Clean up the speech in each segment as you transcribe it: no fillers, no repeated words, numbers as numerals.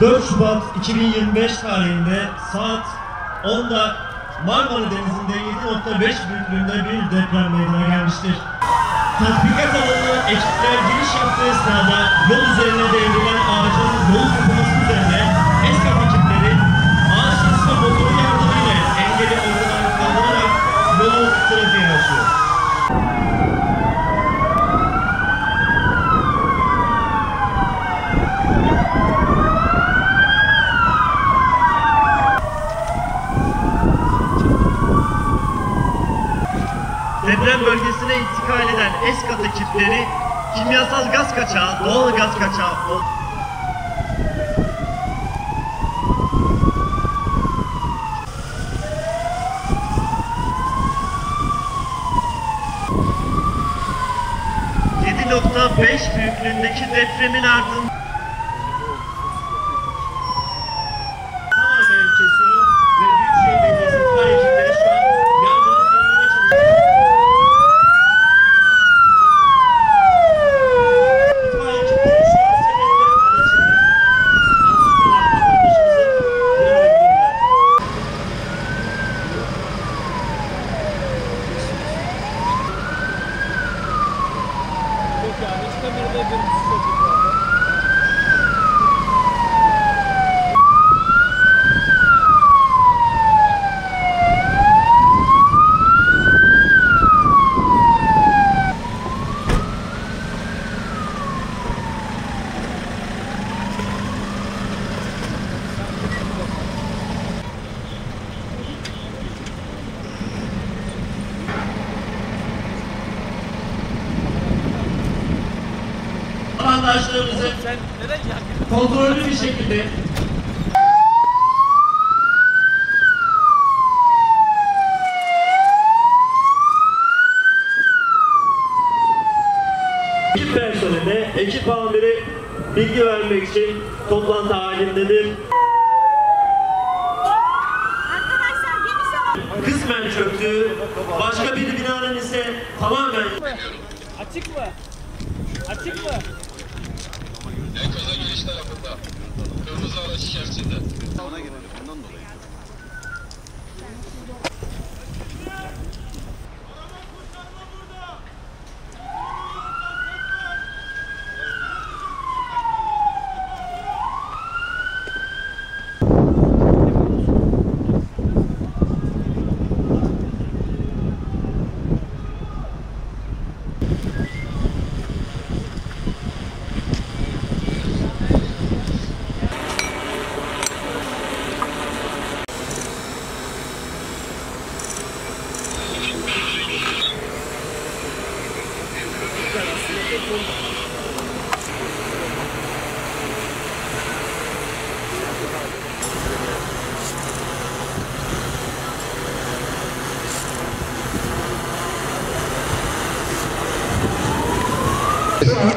4 Şubat 2025 tarihinde saat 10'da Marmara Denizi'nde 7.5 büyüklüğünde bir deprem meydana gelmiştir. Tatbikat alanına ekipler giriş yaptığı sırada yol üzerine devrilen ağacın yol kapatması üzerine ESKAT ekipleri ağaç kesme motoru yardımıyla engeli ortadan kaldırarak yolu trafiğe açıyor. Deprem bölgesine intikal eden ESKAT ekipleri kimyasal gaz kaçağı, doğal gaz kaçağı ...7.5 büyüklüğündeki depremin ardından tamamen kesiyor ve Büyükşehir Belediyesi itfaiye ekipleri şu an yangını söndürmeye çalışıyor. İtfaiye ekipleri şu an sebepleri paylaşıldı. Ansızlar vatandaşımızı uyarabilirler. Yok yani hiç kamerada görüntüsü yok bu arada. Vatandaşlarımızı kontrollü bir şekilde ekip personeline ekip amiri bilgi vermek için toplantı halindedir. Kısmen çöktüğü, başka bir binanın ise tamamen Açık mı? Açık mı? Enkaza giriş tarafında. Kırmızı araç içerisinde. Ona girelim bundan dolayı.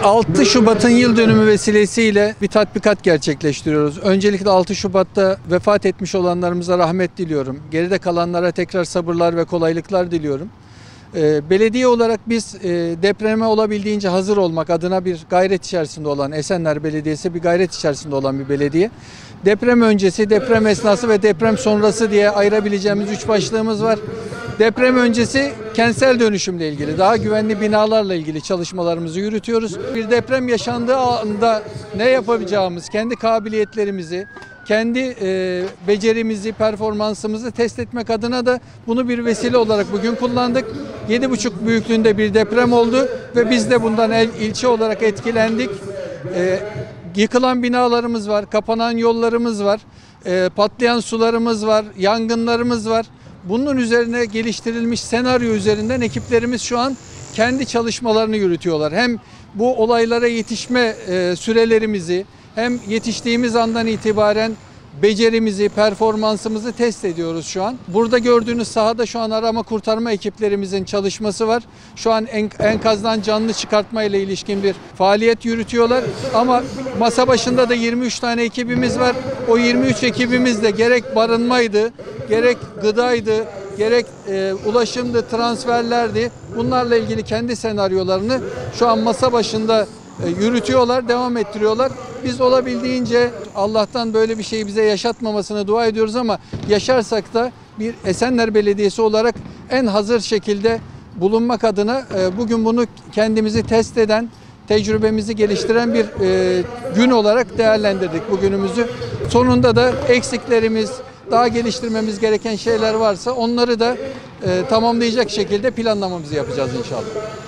...6 Şubat'ın yıl dönümü vesilesiyle bir tatbikat gerçekleştiriyoruz. Öncelikle 6 Şubat'ta vefat etmiş olanlarımıza rahmet diliyorum. Geride kalanlara tekrar sabırlar ve kolaylıklar diliyorum. Belediye olarak biz depreme olabildiğince hazır olmak adına bir gayret içerisinde olan, Esenler Belediyesi bir gayret içerisinde olan bir belediye. Deprem öncesi, deprem esnası ve deprem sonrası diye ayırabileceğimiz 3 başlığımız var. Deprem öncesi kentsel dönüşümle ilgili, daha güvenli binalarla ilgili çalışmalarımızı yürütüyoruz. Bir deprem yaşandığı anda ne yapabileceğimiz, kendi kabiliyetlerimizi, kendi becerimizi, performansımızı test etmek adına da bunu bir vesile olarak bugün kullandık. 7,5 büyüklüğünde bir deprem oldu ve biz de bundan ilçe olarak etkilendik. Yıkılan binalarımız var, kapanan yollarımız var, patlayan sularımız var, yangınlarımız var. Bunun üzerine geliştirilmiş senaryo üzerinden ekiplerimiz şu an kendi çalışmalarını yürütüyorlar. Hem bu olaylara yetişme sürelerimizi hem yetiştiğimiz andan itibaren becerimizi, performansımızı test ediyoruz şu an. Burada gördüğünüz sahada şu an arama kurtarma ekiplerimizin çalışması var. Şu an enkazdan canlı çıkartma ile ilişkin bir faaliyet yürütüyorlar. Ama masa başında da 23 tane ekibimiz var. O 23 ekibimiz de gerek barınmaydı, gerek gıdaydı, gerek ulaşımdı, transferlerdi. Bunlarla ilgili kendi senaryolarını şu an masa başında yürütüyorlar, devam ettiriyorlar. Biz olabildiğince Allah'tan böyle bir şeyi bize yaşatmamasını dua ediyoruz ama yaşarsak da bir Esenler Belediyesi olarak en hazır şekilde bulunmak adına bugün bunu kendimizi test eden, tecrübemizi geliştiren bir gün olarak değerlendirdik bugünümüzü. Sonunda da eksiklerimiz, daha geliştirmemiz gereken şeyler varsa onları da tamamlayacak şekilde planlamamızı yapacağız inşallah.